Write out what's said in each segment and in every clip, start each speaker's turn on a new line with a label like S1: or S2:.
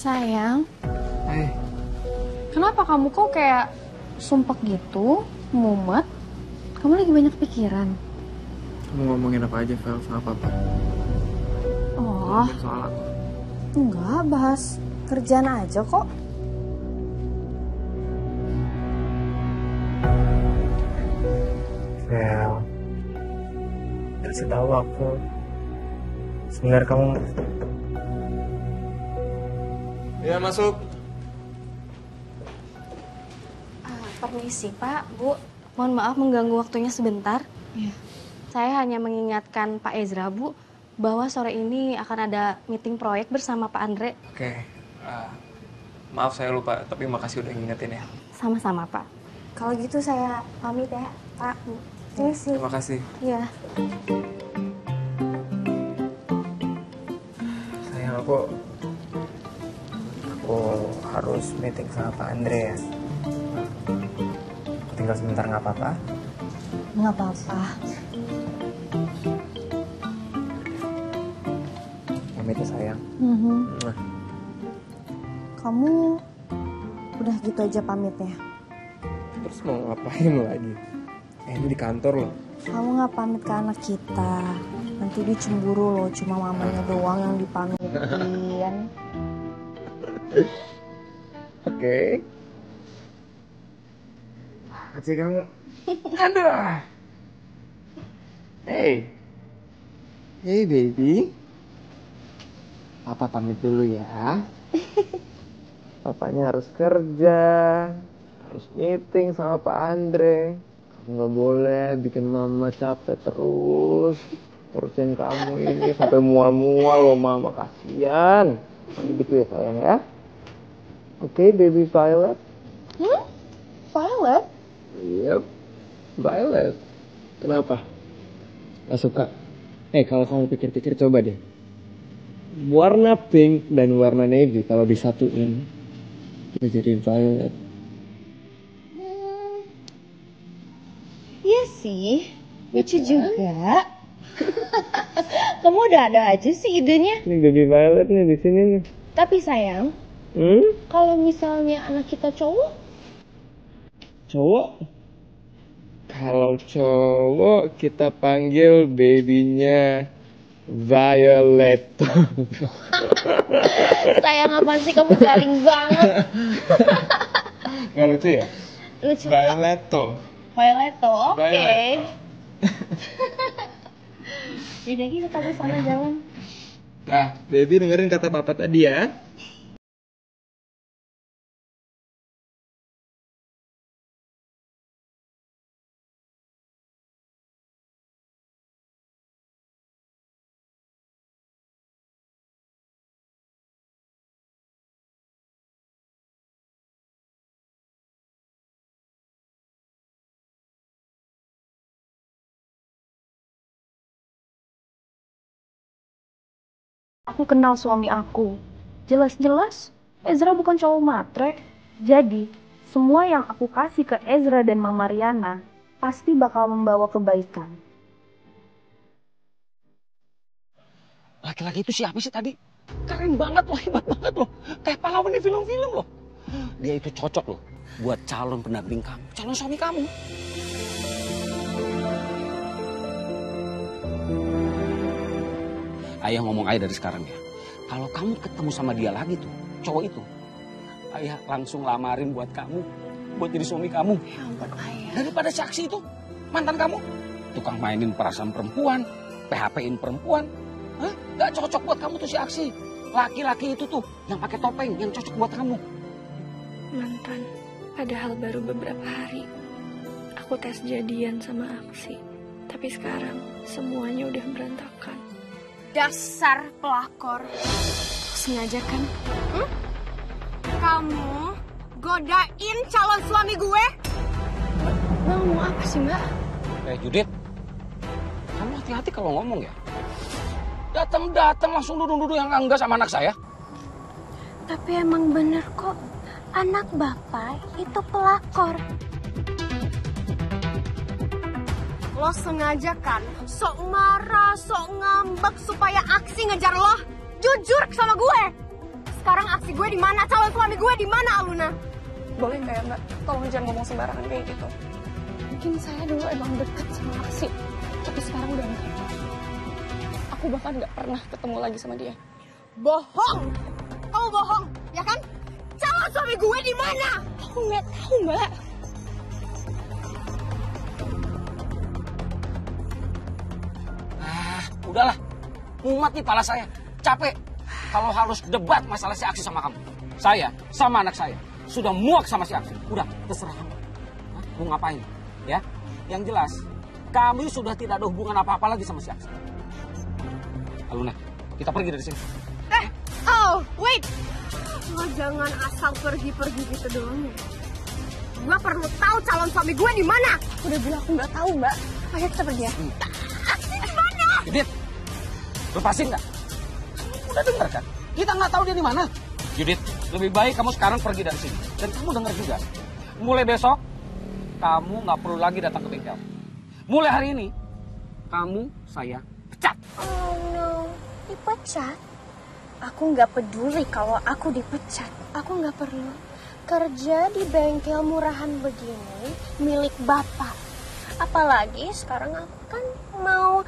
S1: Sayang,
S2: Eh,
S1: kenapa kamu kok kayak sumpek gitu, mumet? Kamu lagi banyak pikiran.
S2: kamu ngomongin apa aja, Vel, sama papa?
S1: Oh,
S2: Ngomongin soal aku.
S1: enggak, bahas kerjaan aja kok.
S2: Vel, kasih tahu aku. Sebenarnya kamu... Ya, masuk.
S1: Permisi Pak, Bu. Mohon maaf mengganggu waktunya sebentar. Iya. Saya hanya mengingatkan Pak Ezra, Bu, bahwa sore ini akan ada meeting proyek bersama Pak Andre.
S2: Oke, maaf saya lupa, tapi makasih udah ngingetin ya.
S1: Sama-sama, Pak. Kalau gitu saya pamit ya, Pak, Bu. Permisi.
S2: Terima kasih.
S1: Iya.
S2: Sayang, aku harus meeting sama Pak Andre ya. Aku tinggal sebentar, nggak apa-apa?
S1: Nggak apa-apa.
S2: Pamit ya, sayang. Mwah.
S1: Kamu udah gitu aja pamitnya?
S2: Terus mau ngapain lagi? Ini di kantor loh.
S1: Kamu nggak pamit ke anak kita. Nanti dia cemburu loh, cuma mamanya doang yang dipamitin.
S2: Oke. Kasih kamu. Aduh. Hey. Hey baby. Papa pamit dulu ya. Papanya harus kerja. Harus meeting sama Pak Andre. Kamu nggak boleh bikin mama capek terus. Urusin kamu ini sampai mual-mual loh mama, kasihan. Gitu ya sayang ya. Oke, baby Violet.
S1: Violet?
S2: Yep, Violet. Kenapa? Gak suka? Kalau kamu pikir-pikir coba deh. Warna pink dan warna navy kalau disatuin itu jadi violet.
S3: Iya sih, lucu juga. Kamu udah ada aja sih idenya.
S2: Ini baby violet nih di sini nih.
S3: Tapi sayang, kalau misalnya anak kita cowok,
S2: Kalau cowok kita panggil babynya Violet.
S3: sayang apa sih kamu garing banget.
S2: Gak lucu ya?
S3: Lucu.
S2: Violetto.
S3: Violetto, oke.
S2: Violet.
S3: Jadi kita ke sana jalan.
S2: Nah, baby dengerin kata papa tadi ya.
S1: Aku kenal suami aku. Jelas-jelas Ezra bukan cowok matre. Jadi, semua yang aku kasih ke Ezra dan Mama Riana pasti bakal membawa kebaikan.
S4: Laki-laki itu siapa sih tadi? Keren banget loh, hebat banget loh. Kayak pahlawan di film-film loh. Dia itu cocok loh buat calon pendamping kamu, calon suami kamu. Ayah ngomong ayah dari sekarang ya. Kalau kamu ketemu sama dia lagi tuh, cowok itu, ayah langsung lamarin buat kamu, buat jadi suami kamu.
S1: Ya ampun, Ayah.
S4: Daripada saksi itu, mantan kamu, tukang mainin perasaan perempuan, PHP-in perempuan. Hah? Gak cocok buat kamu tuh si Aksi. Laki-laki itu tuh yang pakai topeng yang cocok buat kamu.
S5: Mantan, padahal baru beberapa hari aku tes jadian sama Aksi. Tapi sekarang semuanya udah berantakan.
S1: Dasar pelakor. Sengaja kan?
S6: Kamu godain calon suami gue?
S1: Mbak ngomong apa sih, Mbak?
S4: Judit, kamu hati-hati kalau ngomong ya. Datang langsung duduk-duduk yang enggak sama anak saya.
S6: Tapi emang bener kok, anak bapak itu pelakor. Lo sengaja kan, sok marah, sok ngambek supaya Aksi ngejar lo. Jujur sama gue. sekarang aksi gue di mana? Calon suami gue di mana, Aluna?
S5: Boleh nggak ya Mbak? Tolong jangan ngomong sembarangan kayak gitu. Mungkin saya dulu emang dekat sama Aksi, tapi sekarang udah enggak. Aku bahkan nggak pernah ketemu lagi sama dia.
S6: Bohong! Kamu bohong, ya kan? Calon suami gue di mana?
S5: Aku nggak tahu Mbak.
S4: Udahlah, mumet nih pala saya. Capek kalau harus debat masalah si Aksi sama kamu. Saya sama anak saya sudah muak sama si Aksi. Udah, terserah kamu. Hah? Mau ngapain? Ya, yang jelas kami sudah tidak ada hubungan apa-apa lagi sama si Aksi. Aluna, kita pergi dari sini.
S6: Wait! Lo jangan asal pergi-pergi gitu doang ya. Gue perlu tahu calon suami gue di mana.
S5: Udah bilang aku nggak tahu Mbak. Ayo kita pergi ya.
S6: Aksi di mana?
S4: Judit, lepasin nggak? Kamu udah dengar kan? Kita nggak tahu dia di mana. Judit, lebih baik kamu sekarang pergi dari sini. Dan kamu dengar juga, mulai besok kamu nggak perlu lagi datang ke bengkel. Mulai hari ini, kamu saya pecat.
S6: Oh no, dipecat? Aku nggak peduli kalau aku dipecat. Aku nggak perlu kerja di bengkel murahan begini milik bapak. Apalagi sekarang aku kan mau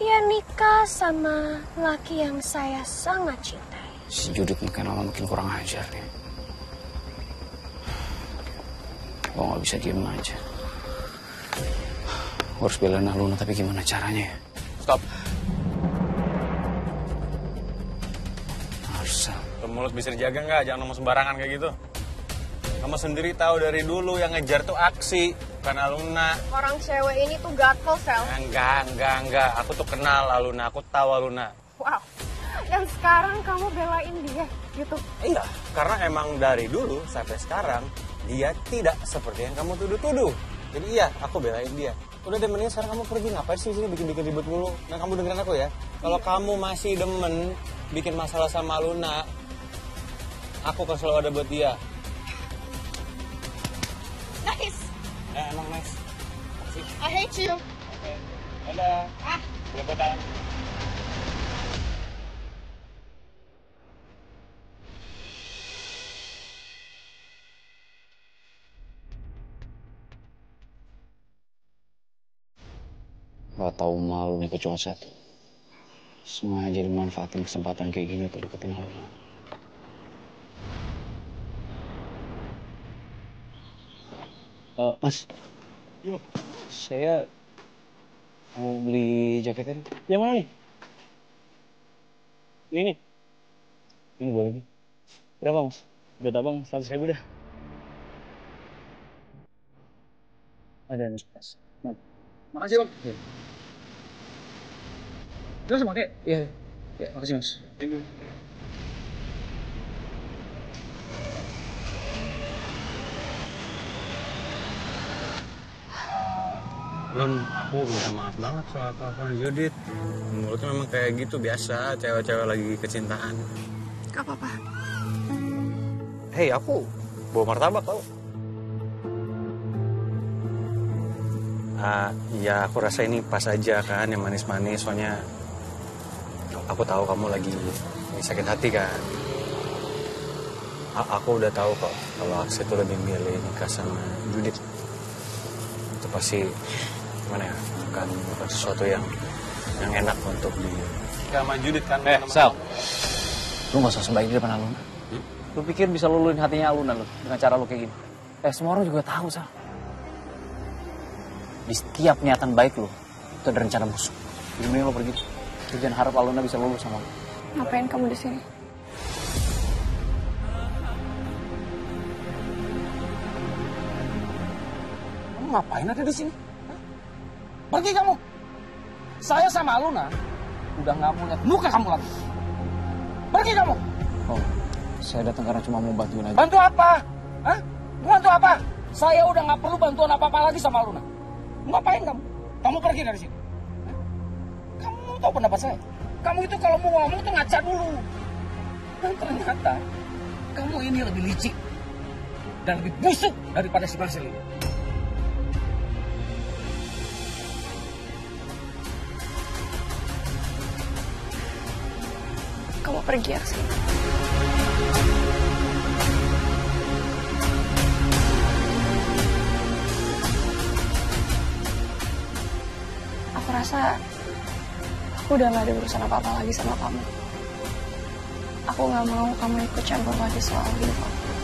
S6: ya nikah sama laki yang saya sangat cintai.
S4: Si Judit makin lama makin kurang ajar nih. Gue nggak bisa diem aja. Gue harus belain Aluna, tapi gimana caranya ya? Stop. Harus.
S7: Mulut bisa dijaga nggak? Jangan ngomong sembarangan kayak gitu. Kamu sendiri tahu dari dulu yang ngejar tuh Aksi, bukan Aluna.
S6: Orang cewek ini tuh gatel, Sel.
S7: Enggak. Aku tuh kenal Aluna, aku tahu Aluna.
S6: Wow. Dan sekarang kamu belain dia, gitu?
S7: Iya, karena emang dari dulu sampai sekarang dia tidak seperti yang kamu tuduh-tuduh. Jadi iya, aku belain dia. Udah deh, mendingan sekarang kamu pergi. Ngapain sih sini bikin-bikin ribet mulu? Nah, kamu dengerin aku ya. Kalau kamu masih demen bikin masalah sama Luna, aku akan selalu ada buat dia.
S6: Nice.
S7: Emang nice.
S6: I hate you.
S7: Oke. Dadah. Lepotan.
S4: Gak tau malu nih cuma satu. Sengaja dimanfaatin kesempatan kayak gini untuk deketin Aluna. Mas, saya mau beli jaketnya.
S8: Yang mana nih? Ini nih.
S4: Ini boleh nih.
S8: Berapa mas? Udah bang, 100.000 dah. Ada nih.
S4: Makasih bang. Iya. Terus pakai? Iya. Ya, makasih mas.
S7: Lun, aku minta maaf banget soal kelakuan Judit. Mulutnya memang kayak gitu biasa, cewek-cewek lagi kecintaan.
S5: Gak apa-apa.
S7: Hei, aku bawa martabak tau. Ya aku rasa ini pas aja kan, yang manis-manis. Soalnya aku tahu kamu lagi sakit hati kan. Aku udah tahu kok kalau Aksi itu lebih milih nikah sama Judit. Itu pasti gimana ya, bukan sesuatu yang enak untuk di sama Judit kan.
S4: Sal, lu gak usah sebaik di depan Aluna. Lu pikir bisa luluhin hatinya Aluna lu dengan cara lu kayak gini? Semua orang juga tahu, Sal. Di setiap niatan baik lu, itu ada rencana busuk. Jadi mending lu pergi. Lu jangan harap Aluna bisa lulus sama lu.
S5: Ngapain kamu di sini?
S4: Kamu ngapain ada di sini? Hah? Pergi kamu. Saya sama Aluna udah nggak mau lihat muka kamu lagi. Pergi kamu. Oh, saya datang karena cuma mau bantuin aja. Bantu apa? Hah? Bantu apa? Saya udah nggak perlu bantuan apa-apa lagi sama Aluna. Ngapain kamu? Kamu pergi dari sini. Hah? Kamu tahu pendapat saya? Kamu itu kalau mau ngomong tuh ngaca dulu. Dan ternyata kamu ini lebih licik dan lebih busuk daripada si Marcel ini.
S5: Kamu pergi, Aksi. rasa aku udah gak ada urusan apa-apa lagi sama kamu. Aku gak mau kamu ikut campur lagi soal hidup aku.